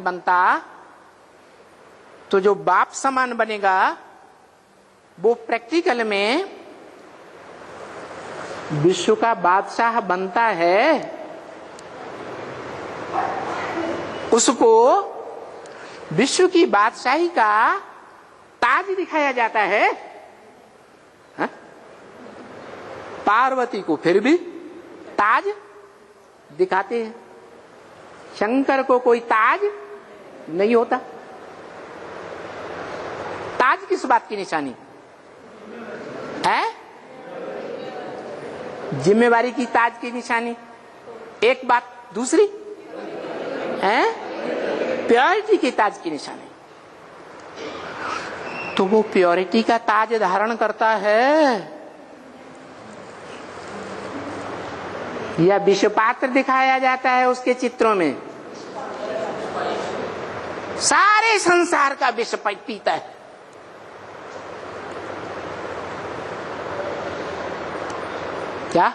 बनता तो जो बाप समान बनेगा वो प्रैक्टिकल में विश्व का बादशाह बनता है। उसको विश्व की बादशाही का ताज दिखाया जाता है। हा? पार्वती को फिर भी ताज दिखाते हैं, शंकर को कोई ताज नहीं होता। ताज किस बात की निशानी है? जिम्मेवारी की ताज की निशानी एक बात, दूसरी है प्योरिटी की ताज की निशानी। तो वो प्योरिटी का ताज धारण करता है या विष पात्र दिखाया जाता है उसके चित्रों में? सारे संसार का विष पीता है। क्या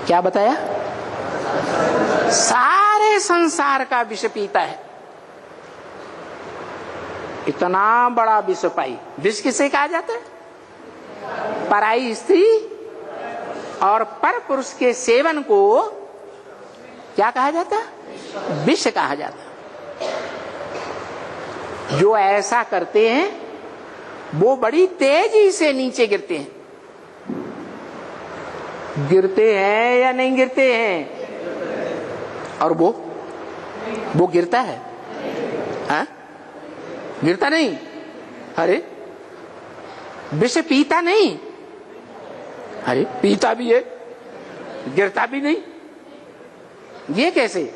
क्या बताया? सारे संसार का विष पीता है। इतना बड़ा विष पाई। विष किसे कहा जाता है? पराई स्त्री और पर पुरुष के सेवन को क्या कहा जाता है? विष कहा जाता है। जो ऐसा करते हैं वो बड़ी तेजी से नीचे गिरते हैं। गिरते हैं या नहीं गिरते हैं? और वो गिरता है? हाँ? गिरता नहीं? अरे विष पीता नहीं, अरे पीता भी है, गिरता भी नहीं। ये कैसे?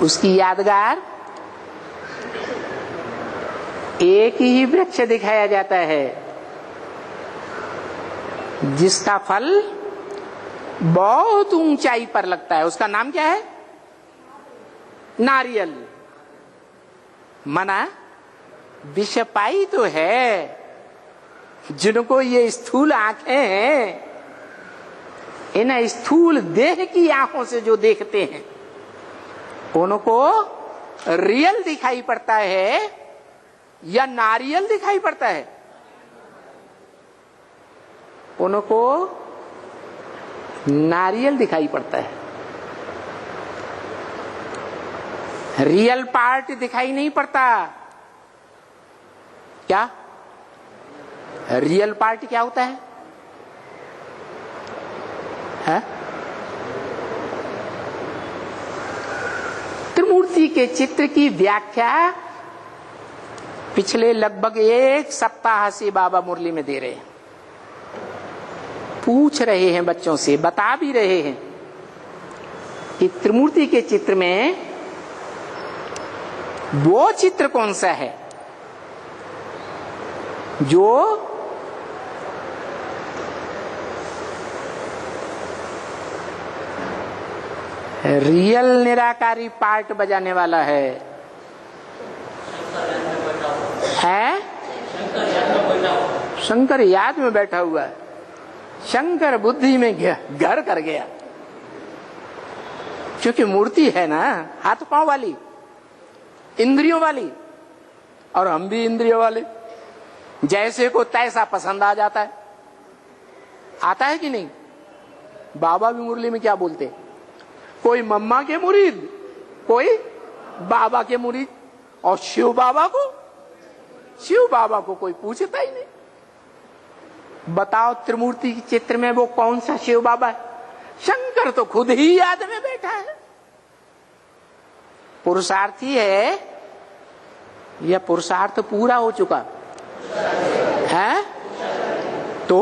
उसकी यादगार एक ही वृक्ष दिखाया जाता है जिसका फल बहुत ऊंचाई पर लगता है। उसका नाम क्या है? नारियल। मना विष पाई तो है। जिनको ये स्थूल आंखें हैं, इन स्थूल देह की आंखों से जो देखते हैं उनको रियल दिखाई पड़ता है या नारियल दिखाई पड़ता है? उनको नारियल दिखाई पड़ता है। रियल पार्ट दिखाई नहीं पड़ता। क्या रियल पार्ट क्या होता है? त्रिमूर्ति के चित्र की व्याख्या पिछले लगभग एक सप्ताह से बाबा मुरली में दे रहे हैं। पूछ रहे हैं बच्चों से, बता भी रहे हैं कि त्रिमूर्ति के चित्र में वो चित्र कौन सा है जो रियल निराकारी पार्ट बजाने वाला है? शंकर याद में बैठा हुआ है। शंकर बुद्धि में घर कर गया, क्योंकि मूर्ति है ना हाथ पांव वाली, इंद्रियों वाली, और हम भी इंद्रियों वाले। जैसे को तैसा पसंद आ जाता है। आता है कि नहीं? बाबा भी मुरली में क्या बोलते? कोई मम्मा के मुरीद, कोई बाबा के मुरीद, और शिव बाबा को कोई पूछता ही नहीं। बताओ त्रिमूर्ति के चित्र में वो कौन सा शिव बाबा है? शंकर तो खुद ही याद में बैठा है। पुरुषार्थी है या पुरुषार्थ पूरा हो चुका है? तो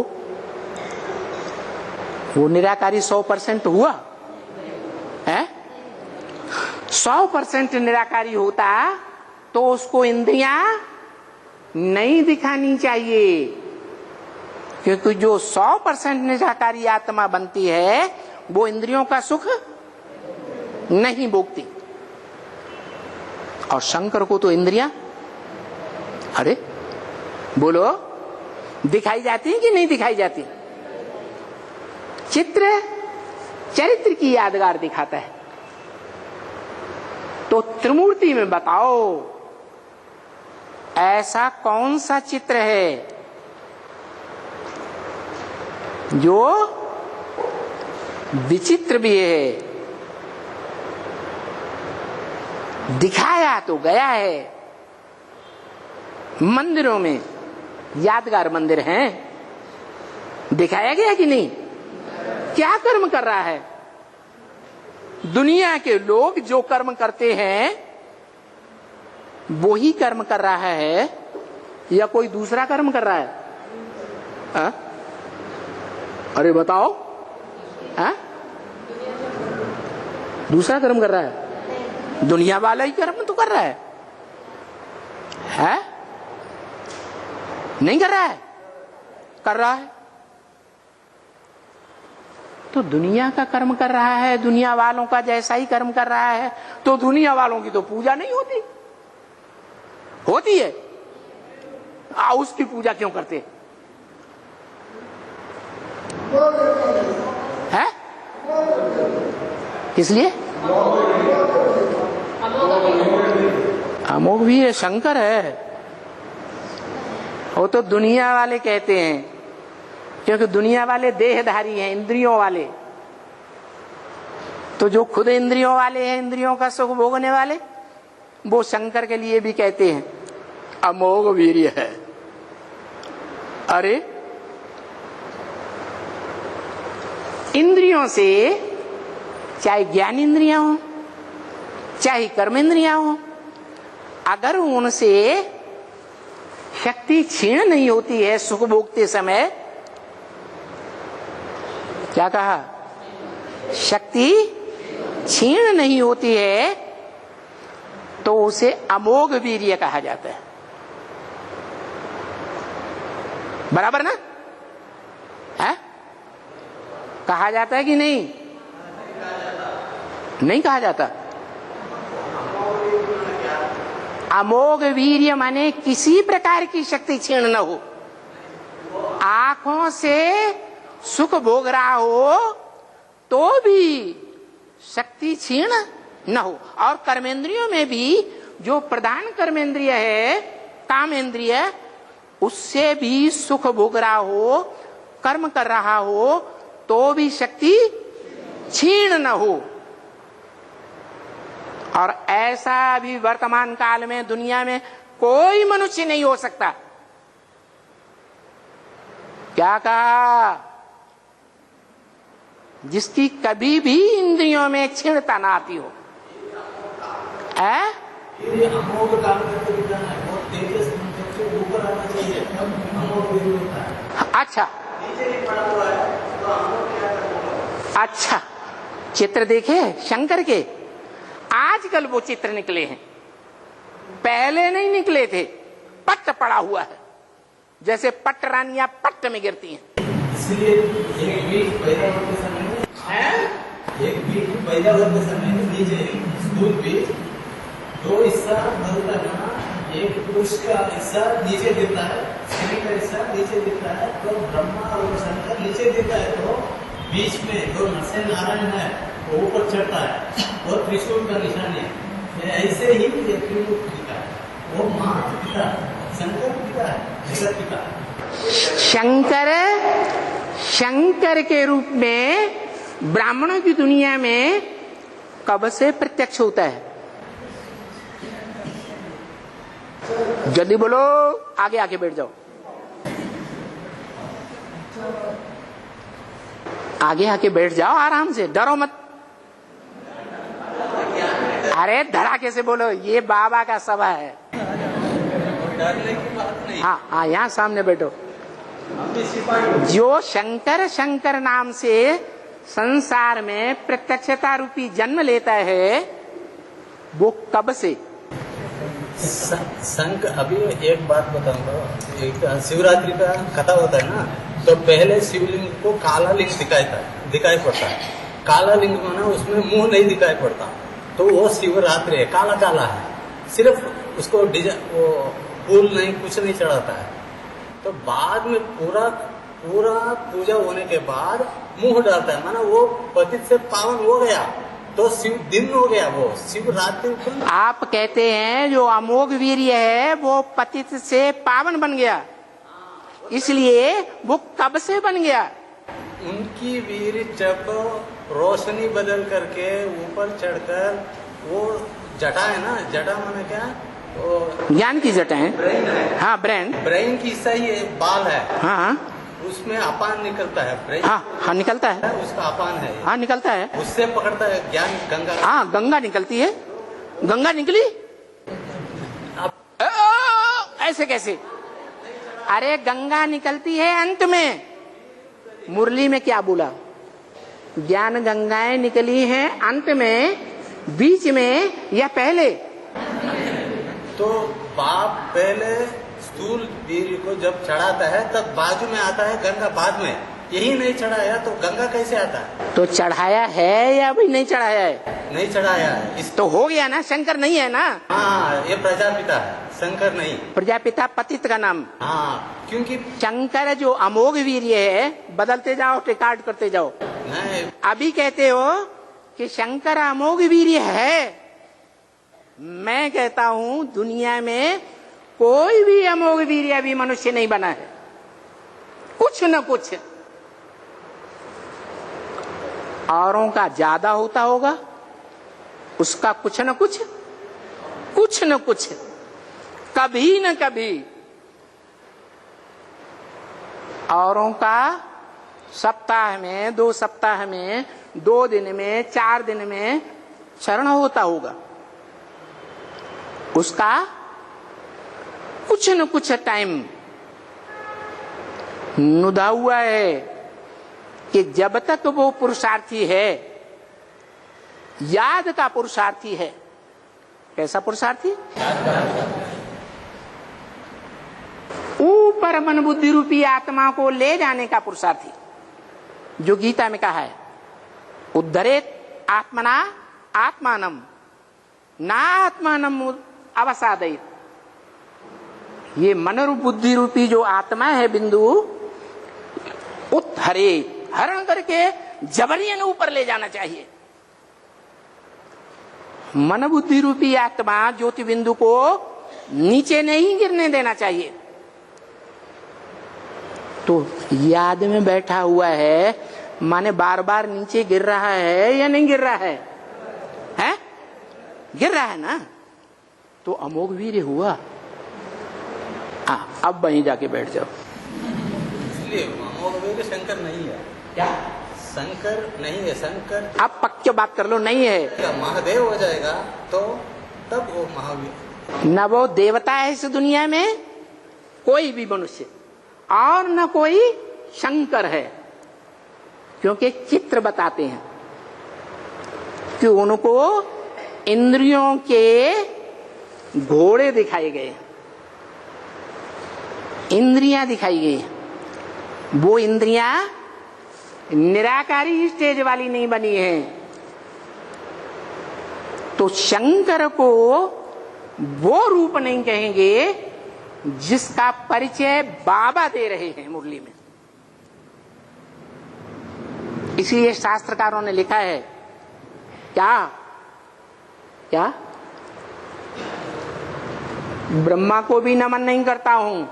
वो निराकारी 100% हुआ है? 100% निराकारी होता तो उसको इंद्रियां नहीं दिखानी चाहिए, क्योंकि जो 100% निराकारी आत्मा बनती है वो इंद्रियों का सुख नहीं भोगती। और शंकर को तो इंद्रियां, अरे बोलो, दिखाई जाती है कि नहीं दिखाई जाती? चित्र चरित्र की यादगार दिखाता है। तो त्रिमूर्ति में बताओ ऐसा कौन सा चित्र है जो विचित्र भी है, दिखाया तो गया है। मंदिरों में यादगार मंदिर हैं, दिखाया गया कि नहीं? क्या कर्म कर रहा है? दुनिया के लोग जो कर्म करते हैं वो ही कर्म कर रहा है या कोई दूसरा कर्म कर रहा है? आ? अरे बताओ, आ? दूसरा कर्म कर रहा है? दुनिया वाला ही कर्म तो कर रहा है, नहीं कर रहा है? कर रहा है। तो दुनिया का कर्म कर रहा है, दुनिया वालों का जैसा ही कर्म कर रहा है, तो दुनिया वालों की तो पूजा नहीं होती? होती है। उसकी पूजा क्यों करते हैं? किस लिए? अमोघ भी है, शंकर है। वो तो दुनिया वाले कहते हैं, क्योंकि दुनिया वाले देहधारी हैं, इंद्रियों वाले। तो जो खुद इंद्रियों वाले हैं, इंद्रियों का सुख भोगने वाले, वो शंकर के लिए भी कहते हैं अमोघ वीर्य है। अरे इंद्रियों से, चाहे ज्ञान इंद्रियां हो चाहे कर्म इंद्रियां हो, अगर उनसे शक्ति क्षीण नहीं होती है सुख भोगते समय, क्या कहा? शक्ति क्षीण नहीं होती है तो उसे अमोघ वीर्य कहा जाता है। बराबर ना? है? कहा जाता है कि नहीं? नहीं कहा जाता। अमोघ वीर्य माने किसी प्रकार की शक्ति क्षीण न हो, आंखों से सुख भोग रहा हो तो भी शक्ति क्षीण न हो, और कर्मेंद्रियों में भी जो प्रधान कर्मेंद्रिय है कामेंद्रिय, उससे भी सुख भोग रहा हो, कर्म कर रहा हो तो भी शक्ति क्षीण न हो। और ऐसा भी वर्तमान काल में दुनिया में कोई मनुष्य नहीं हो सकता। क्या कहा? जिसकी कभी भी इंद्रियों में क्षीणता ना आती हो। अच्छा अच्छा, चित्र देखे शंकर के, आजकल वो चित्र निकले हैं, पहले नहीं निकले थे। पट्ट पड़ा हुआ है, जैसे पट्ट रानियां पट्ट में गिरती हैं। इसलिए एक बीज पैदा होते समय नीचे दूध बीज दो हिस्सा बनता है ना, एक पुरुष का हिस्सा नीचे गिरता है, स्त्री का हिस्सा नीचे गिरता है, तो ब्रह्मा और शंकर नीचे गिरता है, तो बीच में जो नरसिंह नारायण है वो ऊपर चढ़ता है और त्रिशूल का निशान है। ऐसे ही त्रिमूर्ति पिता है, वो माँ पिता, शंकर पिता है, जगत पिता। शंकर के रूप में ब्राह्मणों की दुनिया में कब से प्रत्यक्ष होता है? जल्दी बोलो, आगे आके बैठ जाओ, आगे आके बैठ जाओ, आराम से, डरो मत। अरे धड़ाके से बोलो, ये बाबा का सभा है। हाँ हाँ, यहाँ सामने बैठो। जो शंकर शंकर नाम से संसार में प्रत्यक्षता रूपी जन्म लेता है, वो कब से? संक अभी एक बात बताऊंगा, एक शिवरात्रि का कथा होता है ना, तो पहले शिवलिंग को काला लिंग दिखाई पड़ता है। काला लिंग माना उसमें मुंह नहीं दिखाई पड़ता, तो वो शिवरात्रि है, काला काला है, सिर्फ उसको वो फूल नहीं कुछ नहीं चढ़ाता है। तो बाद में पूरा पूरा पूजा होने के बाद मुंह डालता है, माना वो पतित से पावन हो गया तो शिव दिन हो गया, वो शिव रात्रि उत्पन्न। आप कहते हैं जो अमोघ वीर्य है वो पतित से पावन बन गया, इसलिए वो कब से बन गया? उनकी वीर जब रोशनी बदल करके ऊपर चढ़कर वो जटा है ना, जटा माने क्या, वो ज्ञान की जटा है, हाँ ब्रेन की हिस्सा ही बाल है, हाँ उसमें अपान निकलता है, ब्रेन हाँ निकलता है, उसका अपान है, हाँ निकलता है, उससे पकड़ता है ज्ञान गंगा। हाँ गंगा निकलती है, गंगा निकली ऐसे कैसे? अरे गंगा निकलती है अंत में, मुरली में क्या बोला? ज्ञान गंगाएं निकली हैं अंत में, बीच में या पहले? तो बाप पहले स्थूल वीर को जब चढ़ाता है तब बाजू में आता है गंगा बाद में, यही नहीं चढ़ाया तो गंगा कैसे आता है? तो चढ़ाया है या अभी नहीं चढ़ाया है? नहीं चढ़ाया है, तो हो गया ना, शंकर नहीं है ना? हाँ ये प्रजापिता है, शंकर नहीं। प्रजापिता पतित का नाम। हाँ क्योंकि शंकर जो अमोघ वीर्य है, बदलते जाओ, रिकॉर्ड करते जाओ। नहीं, अभी कहते हो कि शंकर अमोघ वीर्य है, मैं कहता हूं दुनिया में कोई भी अमोघ वीर्य अभी मनुष्य नहीं बना है, कुछ न कुछ औरों का ज्यादा होता होगा, उसका कुछ न कुछ कभी न कभी औरों का सप्ताह में, 2 सप्ताह में, 2 दिन में, 4 दिन में चरण होता होगा, उसका कुछ न कुछ टाइम नुदा हुआ है कि जब तक वो पुरुषार्थी है, याद का पुरुषार्थी है। कैसा पुरुषार्थी? ऊपर मन बुद्धि रूपी आत्मा को ले जाने का पुरुषार्थी, जो गीता में कहा है, उद्धरेत आत्मना आत्मानम ना आत्मानम अवसादयित। ये मन रूप बुद्धि रूपी जो आत्मा है बिंदु, उत्थरे, हरण करके जबरियन ऊपर ले जाना चाहिए। मन बुद्धि रूपी आत्मा ज्योति बिंदु को नीचे नहीं गिरने देना चाहिए। तो याद में बैठा हुआ है, माने बार बार नीचे गिर रहा है या नहीं गिर रहा है? हैं? गिर रहा है ना, तो अमोघ वीर्य हुआ। अब वहीं जाके बैठ जाओ। इसलिए अमोघ वीर्य शंकर नहीं है। क्या? शंकर नहीं है, शंकर अब पक्के बात कर लो, नहीं है। महादेव हो जाएगा तो तब वो महावीर। न वो देवता है इस दुनिया में, कोई भी मनुष्य, और न कोई शंकर है, क्योंकि चित्र बताते हैं कि उनको इंद्रियों के घोड़े दिखाए गए, इंद्रियां दिखाई गई। वो इंद्रियां निराकारी स्टेज वाली नहीं बनी है। तो शंकर को वो रूप नहीं कहेंगे जिसका परिचय बाबा दे रहे हैं मुरली में। इसलिए शास्त्रकारों ने लिखा है, क्या क्या ब्रह्मा को भी नमन नहीं करता हूं,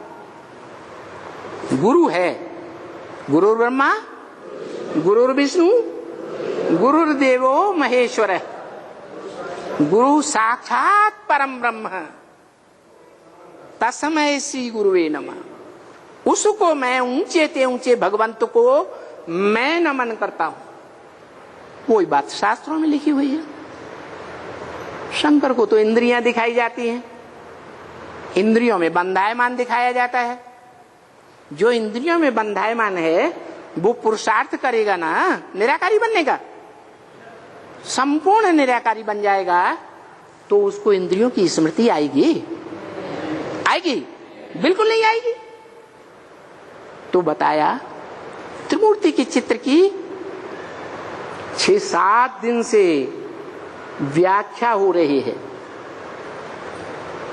गुरु है, गुरु ब्रह्मा गुरु विष्णु गुरुर्देवो महेश्वर, गुरु साक्षात परम ब्रह्म तस्मै श्री गुरुवे नमः। उसको मैं, ऊंचे ते ऊंचे भगवंत को मैं नमन करता हूं। कोई बात शास्त्रों में लिखी हुई है। शंकर को तो इंद्रियां दिखाई जाती हैं, इंद्रियों में बंधायमान दिखाया जाता है। जो इंद्रियों में बंधायमान है वो पुरुषार्थ करेगा ना निराकारी बनने का, संपूर्ण निराकारी बन जाएगा, तो उसको इंद्रियों की स्मृति आएगी? आएगी? बिल्कुल नहीं आएगी। तो बताया त्रिमूर्ति के चित्र की 6-7 दिन से व्याख्या हो रही है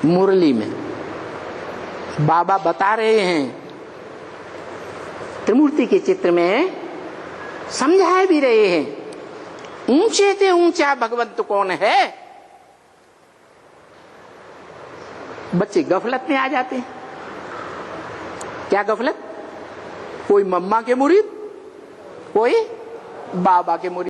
मुरली में। बाबा बता रहे हैं त्रिमूर्ति के चित्र में समझा भी रहे हैं, ऊंचे से ऊंचा भगवंत कौन है। बच्चे गफलत में आ जाते हैं। क्या गफलत? कोई मम्मा के मुरीद, कोई बाबा के मुरीद।